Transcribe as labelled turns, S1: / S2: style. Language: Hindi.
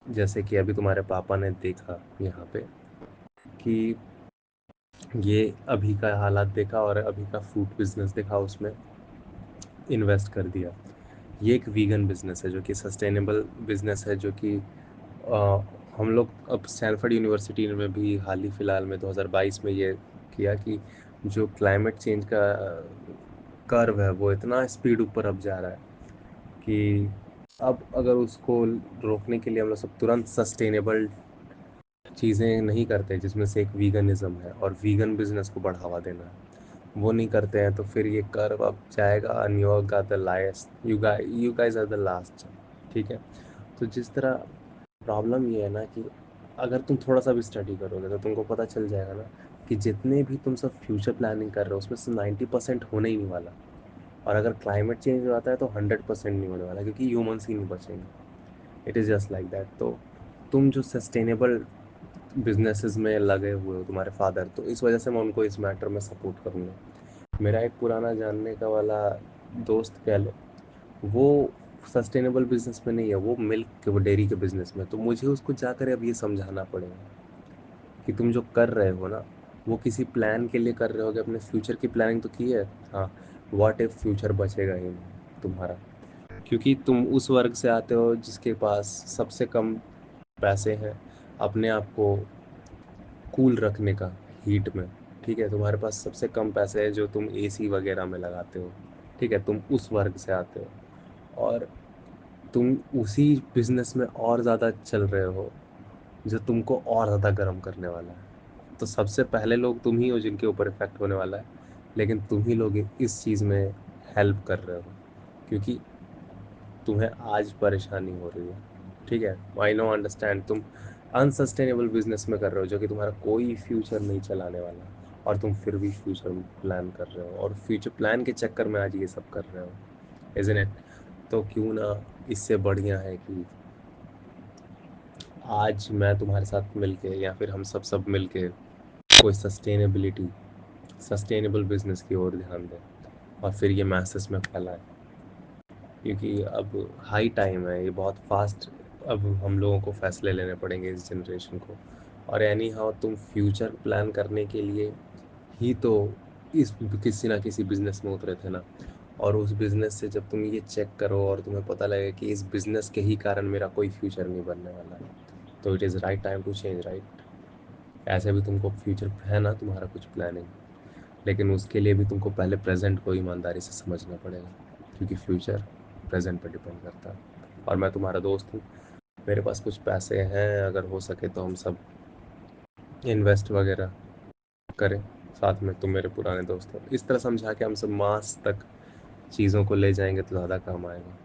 S1: जैसे कि अभी तुम्हारे पापा ने देखा यहाँ पे कि ये अभी का हालात देखा और अभी का फ्रूट बिजनेस देखा, उसमें इन्वेस्ट कर दिया। ये एक वीगन बिजनेस है जो कि सस्टेनेबल बिजनेस है, जो कि अ, हम लोग अब स्टैनफोर्ड यूनिवर्सिटी में भी हाल ही फिलहाल में 2022 में ये किया कि जो क्लाइमेट चेंज का कर्व है वो इतना स्पीड ऊपर अब जा रहा है कि अब अगर उसको रोकने के लिए हम लोग सब तुरंत सस्टेनेबल चीज़ें नहीं करते, जिसमें से एक वीगनिज्म है और वीगन बिजनेस को बढ़ावा देना है, वो नहीं करते हैं, तो फिर ये कर्व अब जाएगा and you got the last, you guys are the last. ठीक है, तो जिस तरह प्रॉब्लम ये है ना कि अगर तुम थोड़ा सा भी स्टडी करोगे तो तुमको पता चल जाएगा ना कि जितने भी तुम सब फ्यूचर प्लानिंग कर रहे हो उसमें से 90% होने ही नहीं वाला। और अगर क्लाइमेट चेंज हो जाता है तो 100% नहीं होने वाला, क्योंकि ह्यूमंस ही नहीं बचेंगे। It is just like that. तो तुम जो सस्टेनेबल बिजनेसेस में लगे हुए हो, तुम्हारे फादर, तो इस वजह से मैं उनको इस मैटर में सपोर्ट करूँगा। मेरा एक पुराना जानने का वाला दोस्त कह लो, वो सस्टेनेबल बिजनेस में नहीं है, वो मिल्क के, वो डेयरी के बिजनेस में। तो मुझे उसको जाकर अब ये समझाना पड़ेगा कि तुम जो कर रहे हो ना, वो किसी प्लान के लिए कर रहे हो, कि अपने फ्यूचर की प्लानिंग तो की है। हाँ, व्हाट इफ फ्यूचर बचेगा ही नहीं तुम्हारा, क्योंकि तुम उस वर्ग से आते हो जिसके पास सबसे कम पैसे हैं अपने आप को कूल रखने का, हीट में। ठीक है, तुम्हारे पास सबसे कम पैसे है जो तुम एसी वगैरह में लगाते हो। ठीक है, तुम उस वर्ग से आते हो और तुम उसी बिजनेस में और ज़्यादा चल रहे हो जो तुमको और ज़्यादा गर्म करने वाला है। तो सबसे पहले लोग तुम ही हो जिनके ऊपर इफेक्ट होने वाला है, लेकिन तुम ही लोग इस चीज़ में हेल्प कर रहे हो, क्योंकि तुम्हें आज परेशानी हो रही है। ठीक है, आई नो, अंडरस्टैंड, तुम अनसस्टेनेबल बिजनेस में कर रहे हो जो कि तुम्हारा कोई फ्यूचर नहीं चलाने वाला, और तुम फिर भी फ्यूचर प्लान कर रहे हो, और फ्यूचर प्लान के चक्कर में आज ये सब कर रहे हो, इजंट इट? तो क्यों ना, इससे बढ़िया है कि आज मैं तुम्हारे साथ मिलके या फिर हम सब मिलके कोई सस्टेनेबल बिजनेस की ओर ध्यान दें और फिर ये मैसेज में फैलाएं, क्योंकि अब हाई टाइम है, ये बहुत फास्ट। अब हम लोगों को फैसले लेने पड़ेंगे इस जनरेशन को। और एनी हाउ तुम फ्यूचर प्लान करने के लिए ही तो इस किसी ना किसी बिजनेस में उतरे थे ना। और उस बिजनेस से जब तुम ये चेक करो और तुम्हें पता लगे कि इस बिजनेस के ही कारण मेरा कोई फ्यूचर नहीं बनने वाला है, तो it is right time to change, right? ऐसे भी तुमको फ्यूचर है ना तुम्हारा कुछ प्लानिंग, लेकिन उसके लिए भी तुमको पहले प्रेजेंट को ईमानदारी से समझना पड़ेगा, क्योंकि फ्यूचर प्रेजेंट पर डिपेंड करता है। और मैं तुम्हारा दोस्त हूँ, मेरे पास कुछ पैसे हैं, अगर हो सके तो हम सब इन्वेस्ट वगैरह करें साथ में। तुम मेरे पुराने दोस्त हो, इस तरह समझा के हम सब मास तक चीज़ों को ले जाएंगे तो ज़्यादा काम आएगा।